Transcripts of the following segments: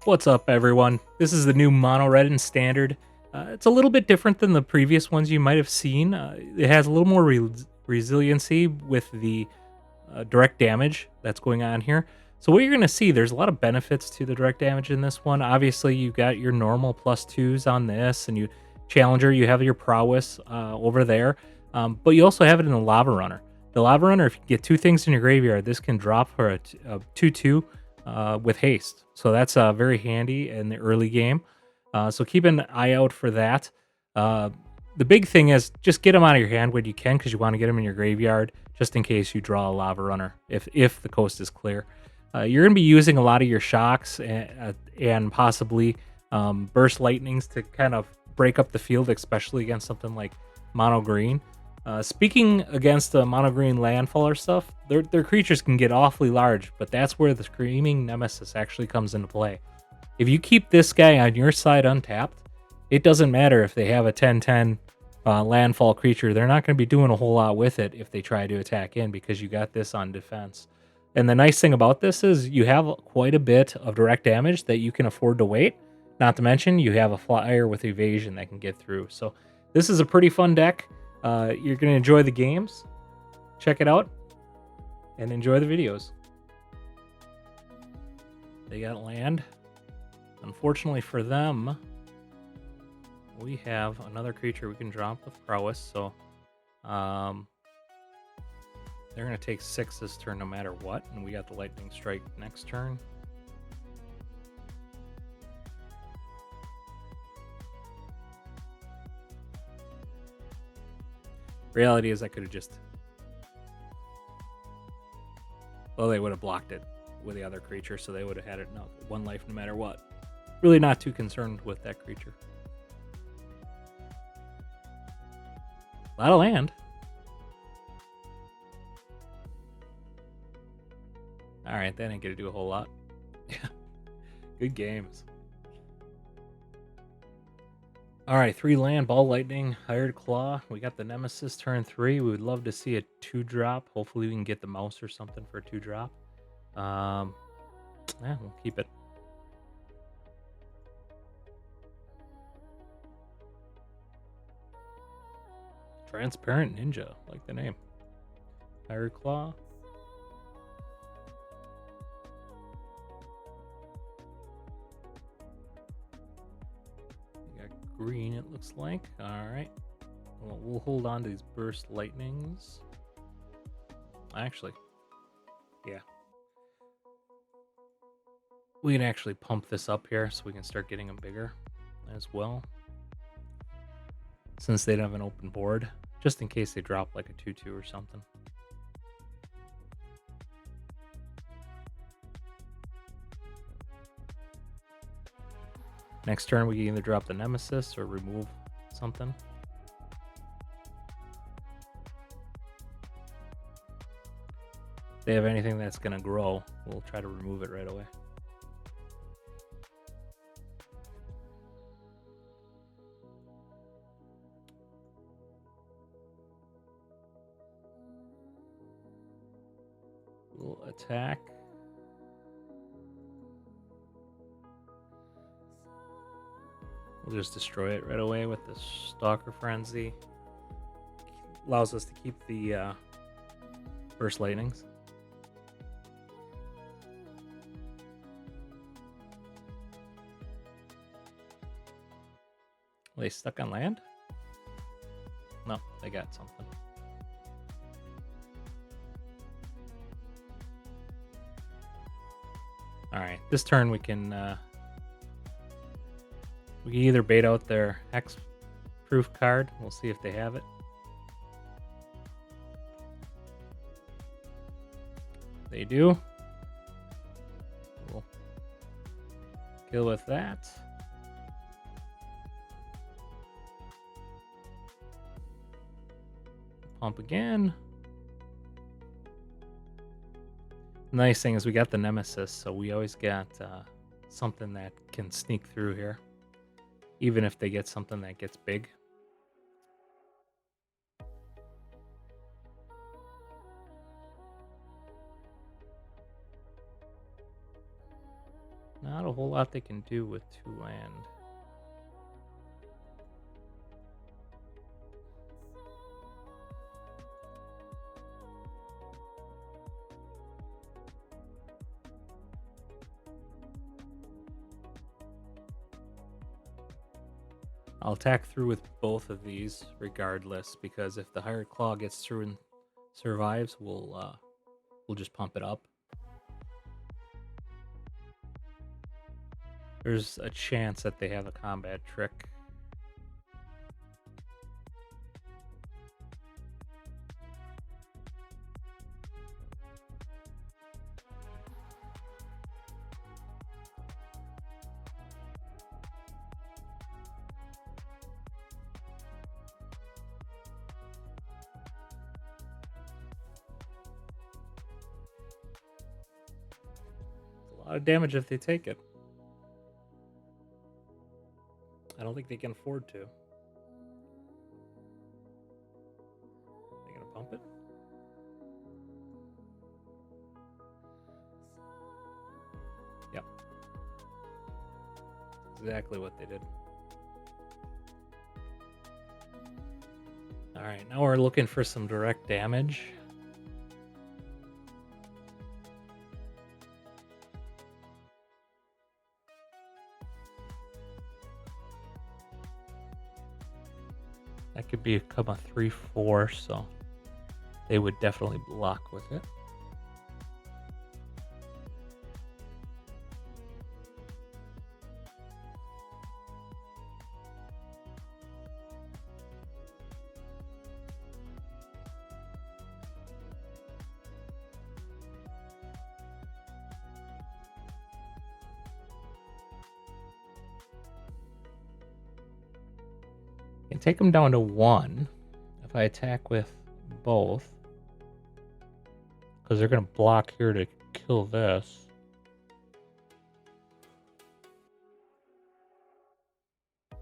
What's up, everyone? This is the new Mono Red and Standard. It's a little bit different than the previous ones you might have seen. It has a little more resiliency with the direct damage that's going on here. So what you're going to see, there's a lot of benefits to the direct damage in this one. Obviously, you've got your normal +2s on this, and you Challenger, you have your prowess over there. But you also have it in the Lava Runner. The Lava Runner, if you get two things in your graveyard, this can drop for a 2/2 with haste. So that's very handy in the early game. So keep an eye out for that. Uh, the big thing is just get them out of your hand when you can, because you want to get them in your graveyard just in case you draw a Lava Runner if the coast is clear. You're going to be using a lot of your shocks and possibly burst lightnings to kind of break up the field, especially against something like mono green. Speaking against the mono green landfaller stuff, their creatures can get awfully large, but that's where the Screaming Nemesis actually comes into play. If you keep this guy on your side untapped, it doesn't matter if they have a 10/10 landfall creature. They're not going to be doing a whole lot with it if they try to attack in, because you got this on defense. And the nice thing about this is you have quite a bit of direct damage that you can afford to wait. Not to mention you have a flyer with evasion that can get through. So this is a pretty fun deck. You're going to enjoy the games. Check it out and enjoy the videos. They got land. Unfortunately for them, we have another creature we can drop with prowess. So they're going to take 6 this turn no matter what. And we got the lightning strike next turn. Reality is I could have just... Well, they would have blocked it with the other creature, so they would have had it 1 life no matter what. Really not too concerned with that creature. A lot of land. Alright, that ain't gonna do a whole lot. Yeah. Good games. Alright, 3 land, Ball Lightning, Hired Claw. We got the Nemesis turn 3. We would love to see a 2-drop. Hopefully we can get the mouse or something for a 2-drop. Yeah, we'll keep it. Transparent Ninja, like the name. Hired Claw. We got green, it looks like. Alright. Well, we'll hold on to these Burst Lightnings. Actually, yeah. We can actually pump this up here so we can start getting them bigger as well, since they don't have an open board, just in case they drop like a 2/2 or something. Next turn, we can either drop the Nemesis or remove something. If they have anything that's going to grow, we'll try to remove it right away. We'll attack. We'll just destroy it right away with the Stalker Frenzy. Allows us to keep the Burst Lightnings. Are they stuck on land? No, they got something. Alright, this turn we can either bait out their Hex-proof card. We'll see if they have it. They do. We'll kill with that. Pump again. Nice thing is we got the Nemesis, so we always got something that can sneak through here, even if they get something that gets big. Not a whole lot they can do with 2 land. I'll attack through with both of these regardless, because if the Hired Claw gets through and survives, we'll just pump it up. There's a chance that they have a combat trick. It's a lot of damage if they take it. I don't think they can afford to. They gonna pump it? Yep. Exactly what they did. Alright, now we're looking for some direct damage. That could become a 3/4, so they would definitely block with it. Can take them down to 1 if I attack with both, because they're going to block here to kill this.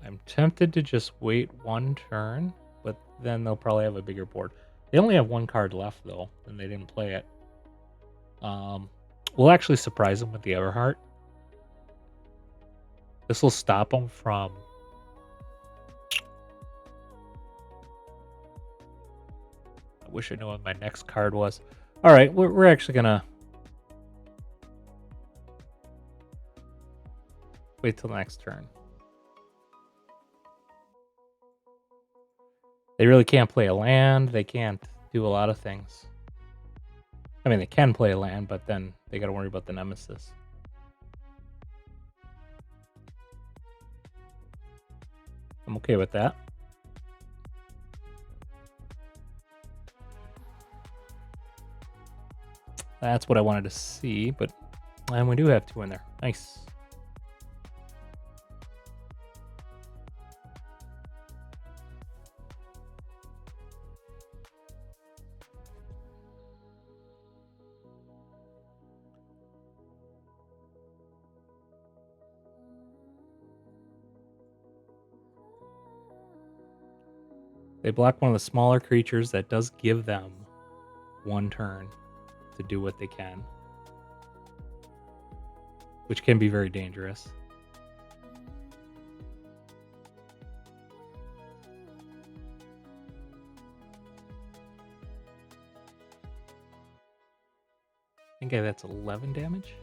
I'm tempted to just wait 1 turn, but then they'll probably have a bigger board. They only have 1 card left, though, and they didn't play it. We'll actually surprise them with the Everheart. This will stop them from... I wish I knew what my next card was. All right, we're actually going to wait till the next turn. They really can't play a land. They can't do a lot of things. I mean, they can play a land, but then they got to worry about the Nemesis. I'm okay with that. That's what I wanted to see, but and we do have 2 in there. Nice. They block one of the smaller creatures. That does give them 1 turn to do what they can, which can be very dangerous. I think that's 11 damage.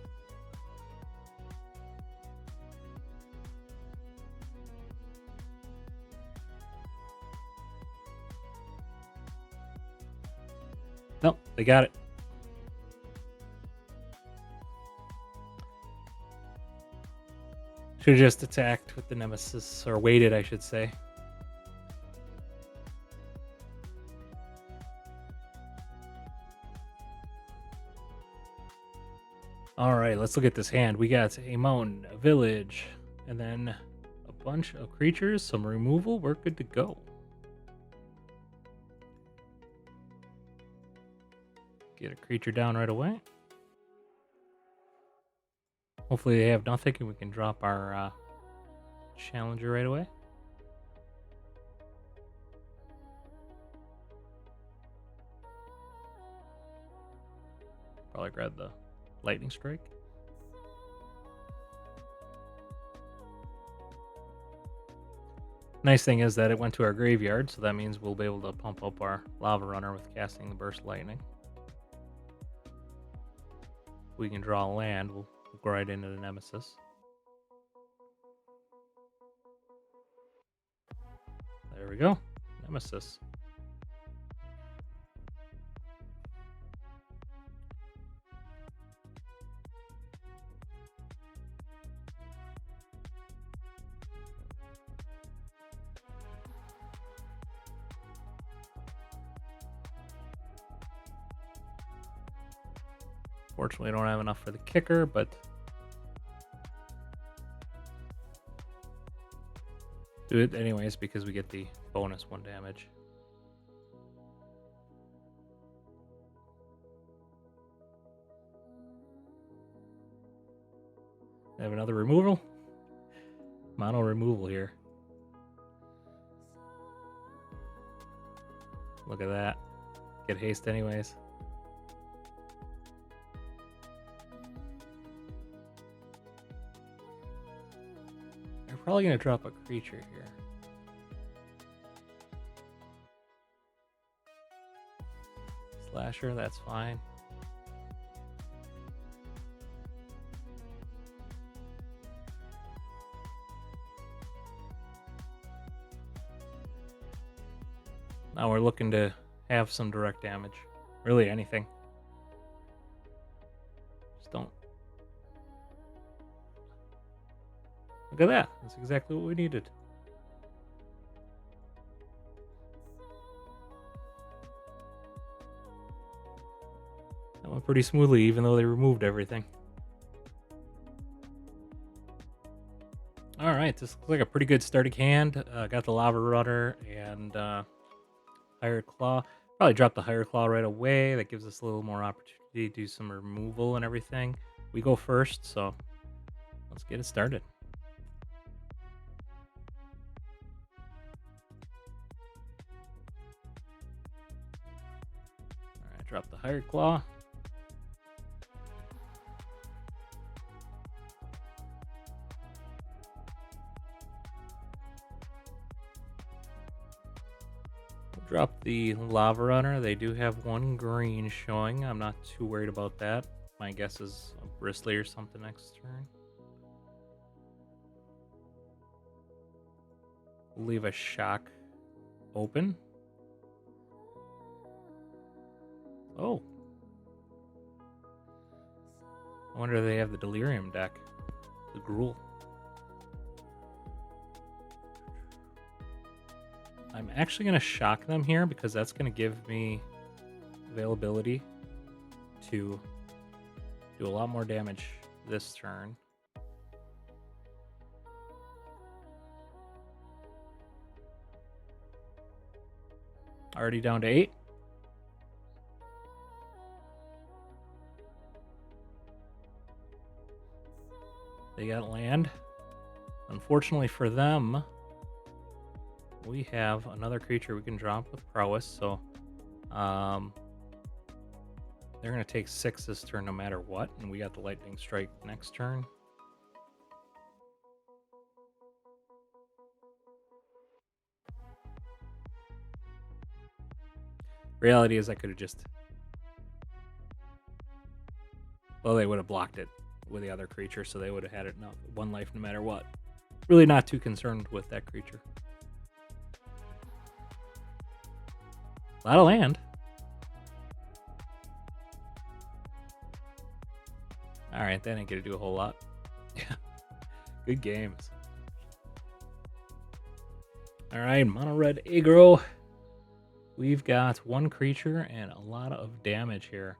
Nope, they got it. Should have just attacked with the Nemesis, or waited, I should say. All right, let's look at this hand. We got a mountain, a village, and then a bunch of creatures, some removal. We're good to go. Get a creature down right away. Hopefully they have nothing and we can drop our Challenger right away. Probably grab the Lightning Strike. Nice thing is that it went to our graveyard, so that means we'll be able to pump up our Lavarunner with casting the Burst Lightning. If we can draw land, we'll go right into the Nemesis. There we go. Nemesis. Fortunately, I don't have enough for the kicker, but do it anyways because we get the bonus 1 damage. I have another removal. Mono removal here. Look at that. Get haste anyways. They're probably going to drop a creature here. Slasher, that's fine. Now we're looking to have some direct damage. Really anything. Just don't. Look at that. That's exactly what we needed. That went pretty smoothly, even though they removed everything. Alright, this looks like a pretty good starting hand. Got the Lavarunner and Higher Claw. Probably drop the Higher Claw right away. That gives us a little more opportunity to do some removal and everything. We go first, so let's get it started. Alright, drop the Higher Claw. Drop the Lavarunner. They do have 1 green showing. I'm not too worried about that. My guess is a Bristly or something next turn. We'll leave a Shock open. Oh. I wonder if they have the Delirium deck. The Gruul. I'm actually going to shock them here because that's going to give me availability to do a lot more damage this turn. Already down to 8. They got land. Unfortunately for them, we have another creature we can drop with prowess, so they're going to take 6 this turn no matter what, and we got the lightning strike next turn. Reality is I could have just... Well, they would have blocked it with the other creature, so they would have had it 1 life no matter what. Really not too concerned with that creature. A lot of land. Alright, that ain't gonna do a whole lot. Yeah. Good games. Alright, mono red aggro. We've got 1 creature and a lot of damage here.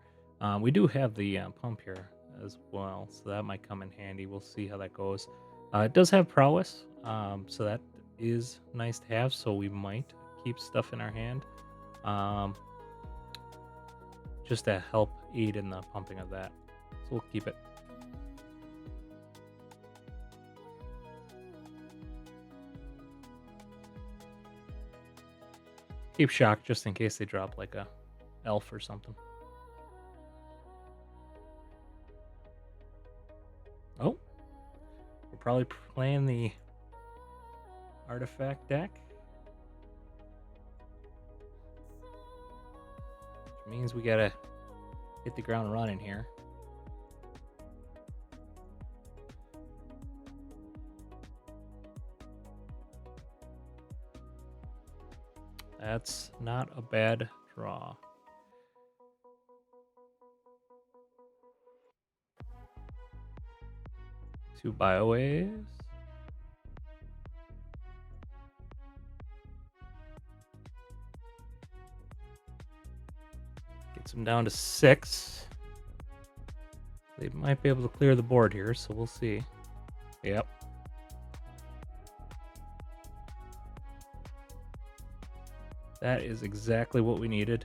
We do have the pump here as well, so that might come in handy. We'll see how that goes. It does have prowess, so that is nice to have, so we might keep stuff in our hand. Just to help aid in the pumping of that. So we'll keep it. Keep shock just in case they drop like a elf or something. Oh. We're probably playing the artifact deck. Which means we gotta hit the ground running here. That's not a bad draw. Two BioWaves. Gets them down to 6. They might be able to clear the board here, so we'll see. Yep. That is exactly what we needed.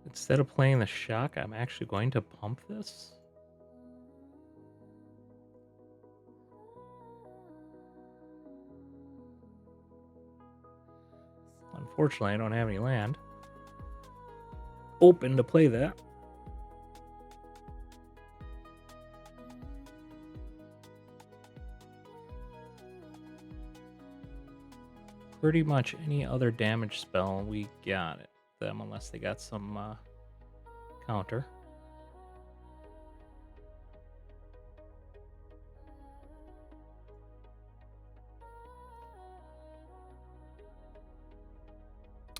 Instead of playing the shock, I'm actually going to pump this. Unfortunately, I don't have any land open to play that. Pretty much any other damage spell, we got it. Them unless they got some counter.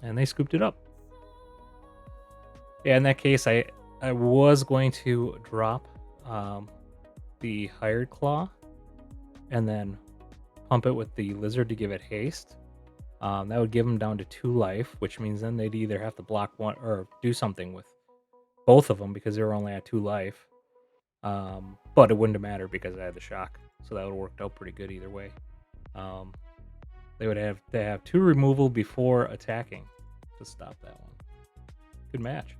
And they scooped it up. Yeah, in that case, I was going to drop the Hired Claw and then pump it with the Lizard to give it haste. That would give them down to 2 life, which means then they'd either have to block one or do something with both of them because they were only at 2 life. But it wouldn't have mattered because I had the shock, so that would have worked out pretty good either way. They would have to have 2 removal before attacking to stop that one. Good match.